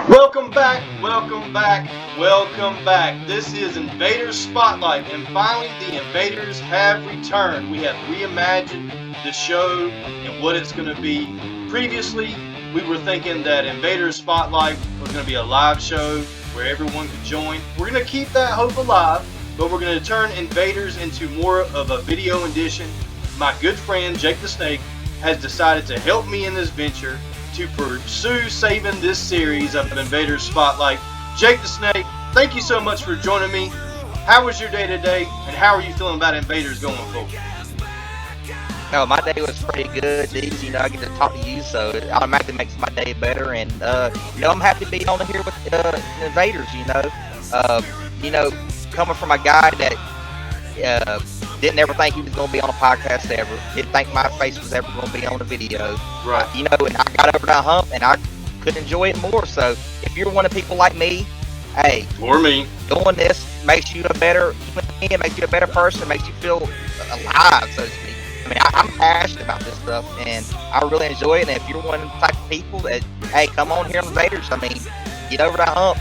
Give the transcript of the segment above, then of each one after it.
Welcome back, welcome back, welcome back. This is Invaders Spotlight, and finally the Invaders have returned. We have reimagined the show and what it's going to be. Previously, we were thinking that Invaders Spotlight was going to be a live show where everyone could join. We're going to keep that hope alive, but we're going to turn Invaders into more of a video edition. My good friend, Jake the Snake, has decided to help me in this venture to pursue saving this series of Invaders Spotlight. Jake the Snake, thank you so much for joining me. How was your day today, and how are you feeling about Invaders going forward? No, my day was pretty good. Easy, I get to talk to you, so it automatically makes my day better. And I'm happy to be on here with Invaders. Coming from a guy that didn't ever think he was going to be on a podcast ever. Didn't think my face was ever going to be on a video. Right. And I got over that hump, and I could enjoy it more. So if you're one of people like me, hey, or me, doing this makes you a better human being, makes you a better person, makes you feel alive, so to speak. I mean, I'm passionate about this stuff, and I really enjoy it. And if you're one of the type of people that, hey, come on here on Invaders. I mean, get over that hump,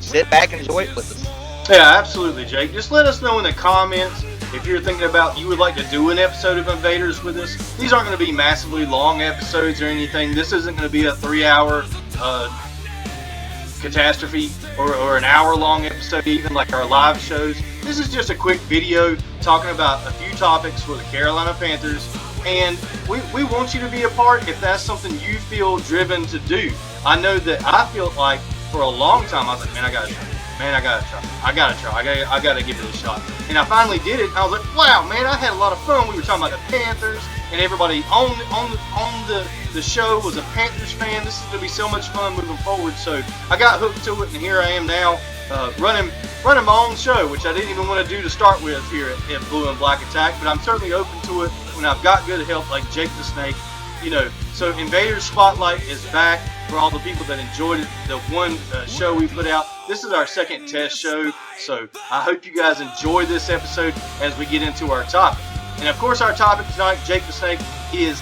sit back and enjoy it with us. Yeah, absolutely, Jake. Just let us know in the comments if you're thinking about you would like to do an episode of Invaders with us. These aren't going to be massively long episodes or anything. This isn't going to be a 3-hour catastrophe or an hour-long episode, even like our live shows. This is just a quick video talking about a few topics for the Carolina Panthers, and we want you to be a part if that's something you feel driven to do. I know that I feel like for a long time I was like, man, I gotta try. I gotta give it a shot. And I finally did it, and I was like, wow, man, I had a lot of fun. We were talking about the Panthers, and everybody on the show was a Panthers fan. This is gonna be so much fun moving forward. So I got hooked to it, and here I am now, running my own show, which I didn't even want to do to start with here at Blue&Black Attack, but I'm certainly open to it when I've got good help like Jake the Snake. So Invaders Spotlight is back for all the people that enjoyed it, the one show we put out. This is our second test show, so I hope you guys enjoy this episode as we get into our topic. And of course, our topic tonight, Jake the Snake, is,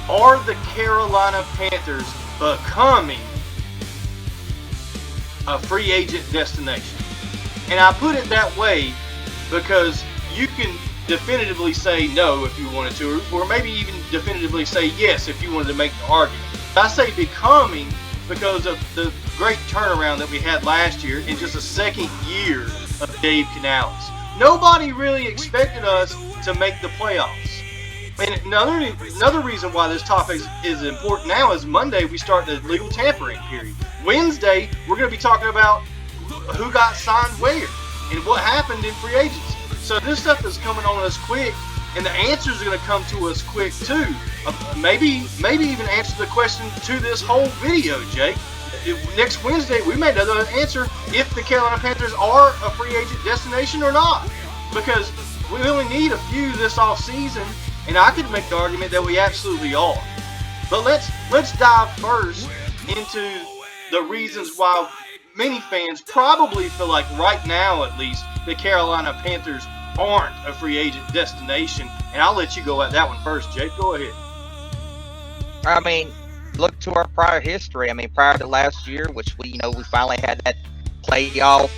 are the Carolina Panthers becoming a free agent destination? And I put it that way because you can definitively say no if you wanted to, or maybe even definitively say yes if you wanted to make the argument. I say becoming because of the great turnaround that we had last year in just a second year of Dave Canales. Nobody really expected us to make the playoffs. And another reason why this topic is important now is Monday we start the legal tampering period. Wednesday we're going to be talking about who got signed where and what happened in free agency. So this stuff is coming on us quick, and the answers are going to come to us quick too. Maybe even answer the question to this whole video, Jake. Next Wednesday, we may know the answer if the Carolina Panthers are a free agent destination or not. Because we only need a few this offseason, and I could make the argument that we absolutely are. But let's dive first into the reasons why many fans probably feel like right now, at least, the Carolina Panthers aren't a free agent destination. And I'll let you go at that one first, Jake. Go ahead. I mean, look to our prior history. I mean, prior to last year, which we finally had that playoff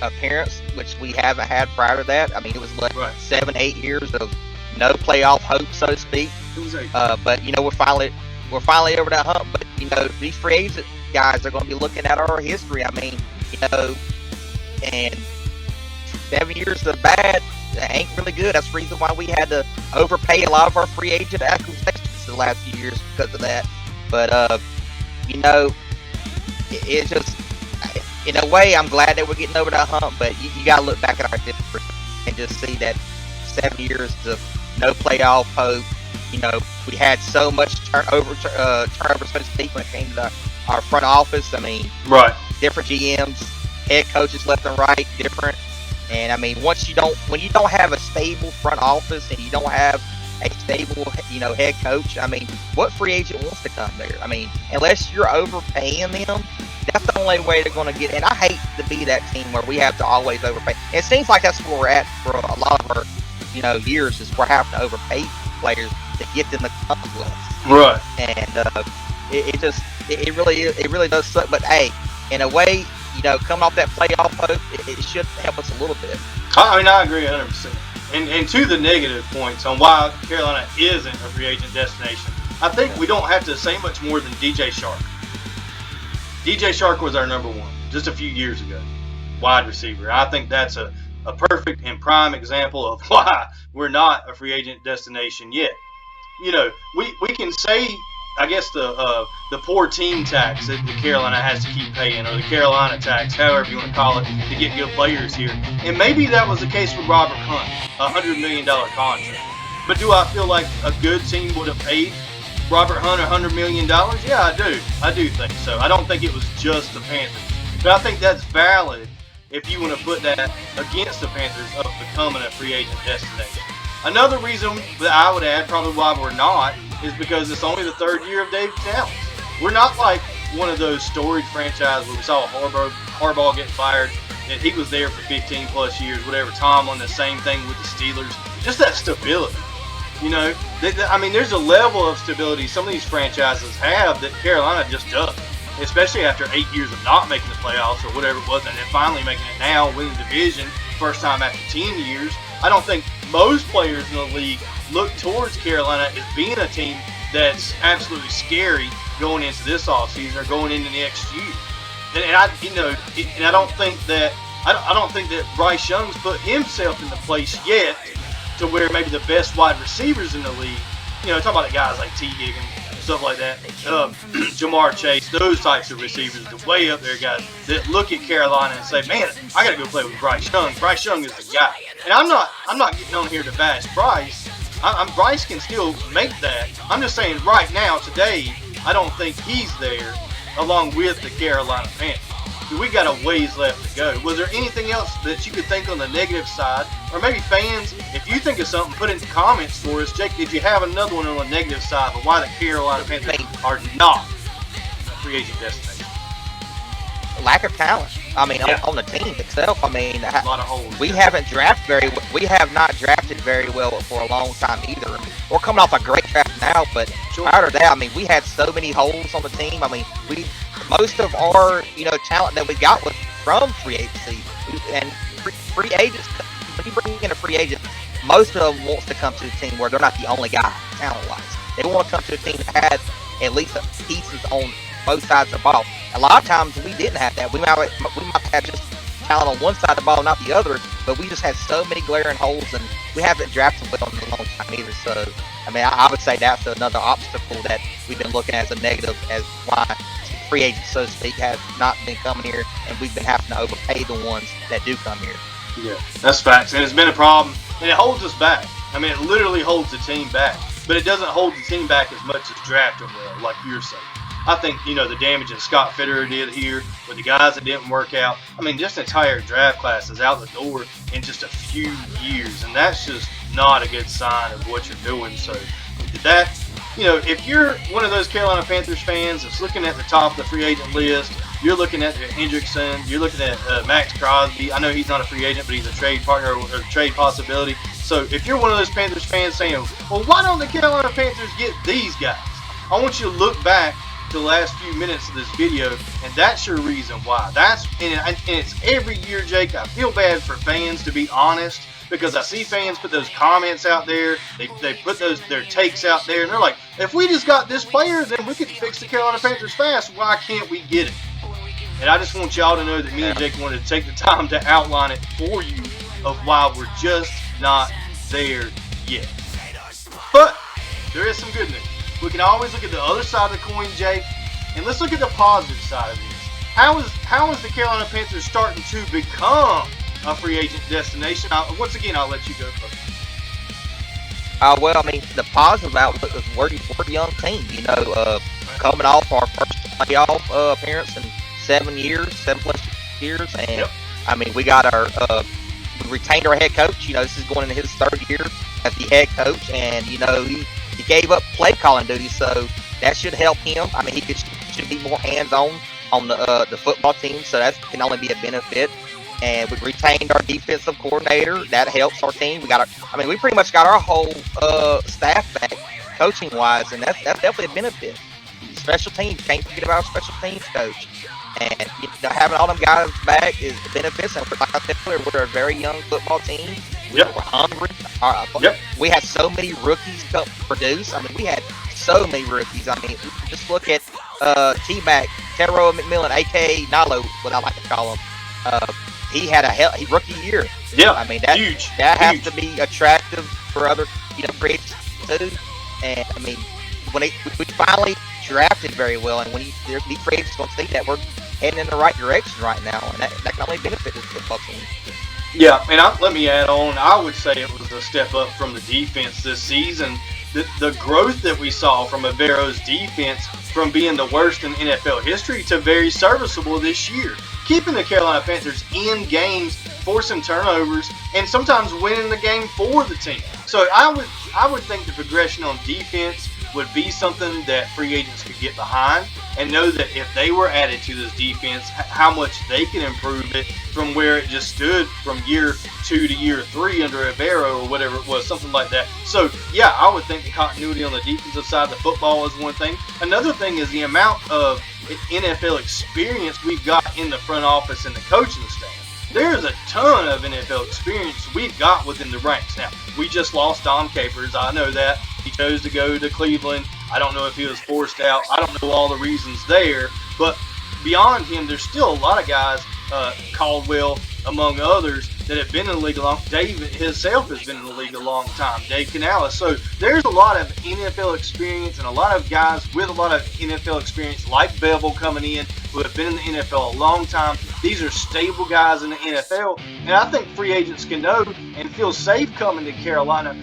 appearance, which we haven't had prior to that. I mean, it was like 7-8 years of no playoff hope, so to speak. But we're finally over that hump. But these free agent guys are going to be looking at our history. I mean, and 7 years of bad ain't really good. That's the reason why we had to overpay a lot of our free agent acquisitions the last few years because of that. But it's just, in a way, I'm glad that we're getting over that hump. But you got to look back at our history and just see that 7 years of no playoff hope. We had so much turnover, so to speak, when it came to our front office. I mean, different GMs, head coaches left and right, different. And I mean, when you don't have a stable front office and you don't have a stable, head coach, I mean, what free agent wants to come there? I mean, unless you're overpaying them, that's the only way they're going to get. And I hate to be that team where we have to always overpay. And it seems like that's where we're at for a lot of our, years, is we're having to overpay players to get them to come to us. Right. And It really does suck. But hey, in a way, coming off that playoff hope, it should help us a little bit. I mean, I agree 100%. And to the negative points on why Carolina isn't a free agent destination, I think we don't have to say much more than DJ Shark. DJ Shark was our number one just a few years ago, wide receiver. I think that's a perfect and prime example of why we're not a free agent destination yet. We can say, I guess, the poor team tax that the Carolina has to keep paying, or the Carolina tax, however you want to call it, to get good players here. And maybe that was the case with Robert Hunt, a $100 million contract. But do I feel like a good team would have paid Robert Hunt $100 million? Yeah, I do. I do think so. I don't think it was just the Panthers. But I think that's valid if you want to put that against the Panthers of becoming a free agent destination. Another reason that I would add, probably why we're not, is because it's only the third year of David Towns. We're not like one of those storied franchises where we saw Harbaugh get fired, and he was there for 15 plus years, whatever. Tomlin, the same thing with the Steelers. Just that stability. There's a level of stability some of these franchises have that Carolina just doesn't. Especially after 8 years of not making the playoffs or whatever it was, and then finally making it now, winning the division, first time after 10 years. I don't think most players in the league look towards Carolina as being a team that's absolutely scary going into this offseason or going into next year. I don't think that Bryce Young's put himself in the place yet to where maybe the best wide receivers in the league, talking about the guys like T. Higgins, stuff like that, Jamar Chase, those types of receivers, the way up there guys that look at Carolina and say, man, I got to go play with Bryce Young. Bryce Young is the guy. And I'm not getting on here to bash Bryce. Bryce can still make that. I'm just saying right now, today, I don't think he's there along with the Carolina Panthers. We got a ways left to go. Was there anything else that you could think on the negative side? Or maybe fans, if you think of something, put it in the comments for us. Jake, did you have another one on the negative side of why the Carolina Panthers are not a free agent destination? Lack of talent. On the team itself. A lot of holes. We have not drafted very well for a long time either. We're coming off a great draft now, but prior to that, we had so many holes on the team. Most of our talent that we got was from free agency, and free agents. When you bring in a free agent, most of them wants to come to a team where they're not the only guy talent-wise. They want to come to a team that has at least pieces on both sides of the ball. A lot of times we didn't have that. We might have just talent on one side of the ball, not the other, but we just had so many glaring holes, and we haven't drafted well in a long time either. So, I would say that's another obstacle that we've been looking at as a negative, as why free agents, so to speak, have not been coming here, and we've been having to overpay the ones that do come here. Yeah, that's facts, and it's been a problem, and it holds us back. It literally holds the team back, but it doesn't hold the team back as much as drafting well, like you're saying. I think, the damage that Scott Fitterer did here with the guys that didn't work out. Just the entire draft class is out the door in just a few years, and that's just not a good sign of what you're doing. So that, if you're one of those Carolina Panthers fans that's looking at the top of the free agent list, you're looking at Hendrickson, you're looking at Max Crosby. I know he's not a free agent, but he's a trade partner or a trade possibility. So if you're one of those Panthers fans saying, well, why don't the Carolina Panthers get these guys? I want you to look back to the last few minutes of this video, and that's your reason why. And it's every year, Jake. I feel bad for fans, to be honest, because I see fans put those comments out there. They put their takes out there, and they're like, if we just got this player, then we could fix the Carolina Panthers fast. Why can't we get it? And I just want y'all to know that me and Jake wanted to take the time to outline it for you of why we're just not there yet. But there is some good news. We can always look at the other side of the coin, Jake, and let's look at the positive side of this. How is the Carolina Panthers starting to become a free agent destination? Once again, I'll let you go first. The positive outlook is we're a young team. Coming off our first playoff appearance in 7 plus years, and we got we retained our head coach. This is going into his third year as the head coach, and he gave up play calling duty, so that should help him. He should be more hands-on on the football team, so that can only be a benefit. And we retained our defensive coordinator. That helps our team. We pretty much got our whole staff back, coaching-wise, and that's definitely a benefit. special teams. Can't forget about our special teams coach. And having all them guys back is benefits. And like I said earlier, we're a very young football team. We're hungry. We had so many rookies produce. I mean, we had so many rookies. I mean, just look at T-Mac, Tero McMillan, a.k.a. Nalo, what I like to call him. He had a rookie year. Yeah, I mean, that has to be attractive for other free agents too. And I mean, when we finally drafted very well, and when these free agents going to see that we're heading in the right direction right now, and that can only benefit this football team. Yeah, and let me add on, I would say it was a step up from the defense this season. The growth that we saw from Avero's defense, from being the worst in NFL history to very serviceable this year, keeping the Carolina Panthers in games, forcing turnovers, and sometimes winning the game for the team. So I would think the progression on defense would be something that free agents could get behind and know that if they were added to this defense, how much they can improve it from where it just stood from year 2 to year 3 under Avero or whatever it was, something like that. So, yeah, I would think the continuity on the defensive side of the football is one thing. Another thing is the amount of NFL experience we've got in the front office and the coaching staff. There's a ton of NFL experience we've got within the ranks. Now, we just lost Dom Capers. I know that. He chose to go to Cleveland. I don't know if he was forced out. I don't know all the reasons there. But beyond him, there's still a lot of guys, Caldwell among others, that have been in the league a long time. David himself has been in the league a long time, Dave Canales. So there's a lot of NFL experience and a lot of guys with a lot of NFL experience like Bevel coming in who have been in the NFL a long time. These are stable guys in the NFL. And I think free agents can know and feel safe coming to Carolina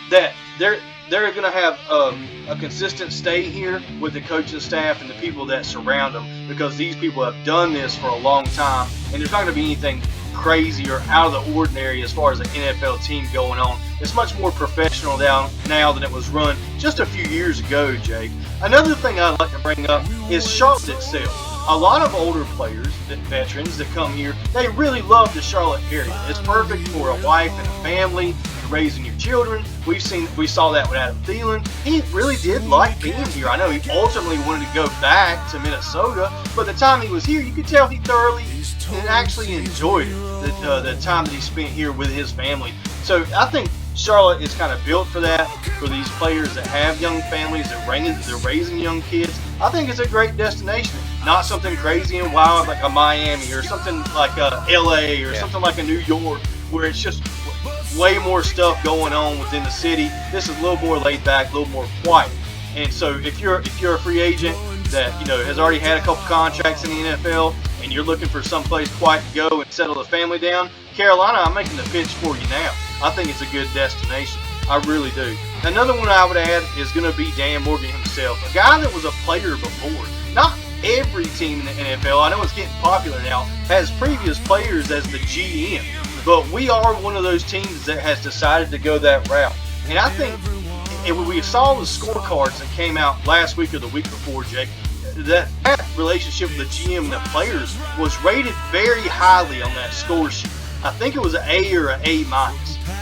that they're going to have a consistent stay here with the coaching staff and the people that surround them, because these people have done this for a long time, and there's not going to be anything crazy or out of the ordinary as far as an NFL team going on. It's much more professional now than it was run just a few years ago, Jake. Another thing I'd like to bring up is Charlotte itself. A lot of older players, veterans that come here, they really love the Charlotte area. It's perfect for a wife and a family, raising your children. We saw that with Adam Thielen. He really did like being here. I know he ultimately wanted to go back to Minnesota, but the time he was here, you could tell he thoroughly and actually enjoyed the time that he spent here with his family. So I think Charlotte is kind of built for that, for these players that have young families, they're raising young kids. I think it's a great destination. Not something crazy and wild like a Miami or something like a LA or something like a New York, where it's just way more stuff going on within the city. This is a little more laid back, a little more quiet. And so if you're a free agent that has already had a couple contracts in the NFL and you're looking for someplace quiet to go and settle the family down, Carolina, I'm making the pitch for you now. I think it's a good destination. I really do. Another one I would add is going to be Dan Morgan himself, a guy that was a player before. Not every team in the NFL, I know it's getting popular now, has previous players as the GM. But we are one of those teams that has decided to go that route. And I think we saw the scorecards that came out last week or the week before, Jake, that relationship with the GM and the players was rated very highly on that score sheet. I think it was an A or an A-.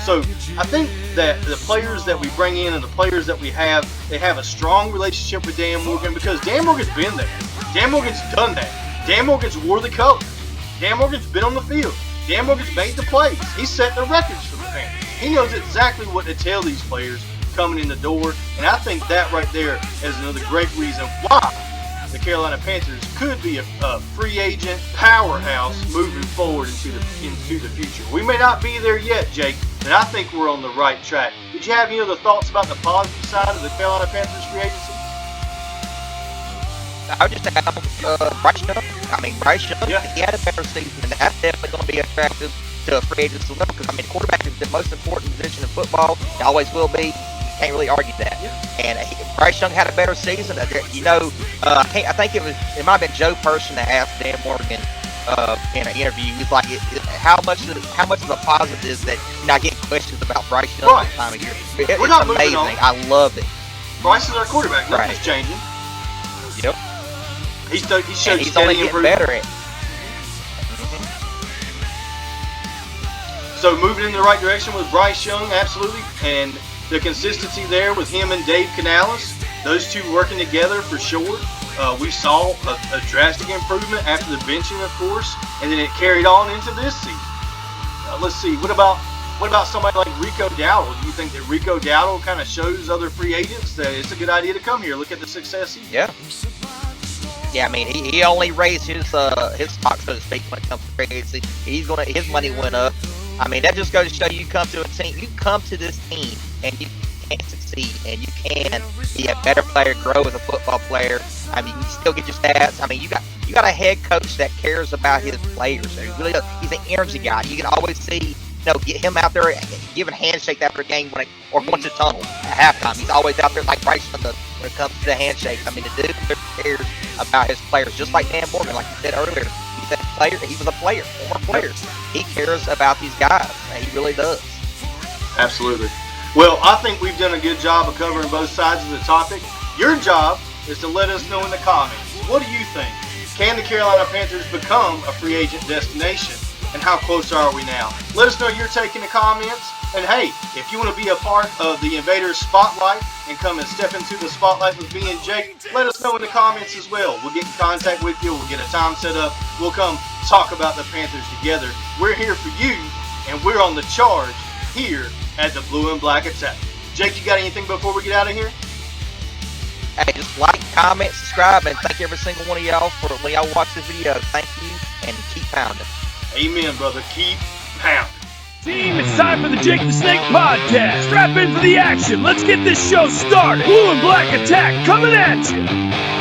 So I think that the players that we bring in and the players that we have, they have a strong relationship with Dan Morgan, because Dan Morgan's been there. Dan Morgan's done that. Dan Morgan's wore the colors. Dan Morgan's been on the field. Dan Morgan's made the plays. He set the records for the Panthers. He knows exactly what to tell these players coming in the door, and I think that right there is another great reason why the Carolina Panthers could be a free agent powerhouse moving forward into the future. We may not be there yet, Jake, but I think we're on the right track. Did you have any other thoughts about the positive side of the Carolina Panthers free agency? I would just add Bryce Young. I mean, Bryce Young, he had a better season, and that's definitely going to be attractive to a free agent as well, because, I mean, quarterback is the most important position in football. It always will be. You can't really argue that. And Bryce Young had a better season. I think it might have been Joe Person that asked Dan Morgan in an interview. He's like, how much of a positive is that I get questions about Bryce Young this time of year? It's amazing. I love it. Bryce is our quarterback. Nothing's changing. Yep. He's showed he's only getting better at it. So moving in the right direction with Bryce Young, absolutely. And the consistency there with him and Dave Canales, those two working together for sure. We saw a drastic improvement after the benching, of course, and then it carried on into this season. Let's see. What about somebody like Rico Dowdle? Do you think that Rico Dowdle kind of shows other free agents that it's a good idea to come here? Look at the success he's Yeah. Yeah, I mean, he only raised his stock, so to speak, when it comes to free agency. His money went up. I mean, that just goes to show you come to this team and you can succeed and you can be a better player, grow as a football player. I mean, you still get your stats. I mean, you got a head coach that cares about his players. He's an energy guy. You can always see, get him out there giving handshakes after a game or going to the tunnel at halftime. He's always out there like Bryce when it comes to the handshakes. I mean, the dude cares about his players, just like Dan Morgan, like you said earlier. He was a player, former player. He cares about these guys. He really does. Absolutely. Well, I think we've done a good job of covering both sides of the topic. Your job is to let us know in the comments. What do you think? Can the Carolina Panthers become a free agent destination? And how close are we now? Let us know your take in the comments. And hey, if you want to be a part of the Invaders Spotlight and come and step into the spotlight with me and Jake, let us know in the comments as well. We'll get in contact with you. We'll get a time set up. We'll come talk about the Panthers together. We're here for you, and we're on the charge here at the Blue and Black Attack. Jake, you got anything before we get out of here? Hey, just like, comment, subscribe, and thank every single one of y'all for when y'all watch this video. Thank you, and keep pounding. Amen, brother. Keep pounding. Team, it's time for the Jake the Snake podcast. Strap in for the action. Let's get this show started. Blue and Black Attack coming at you.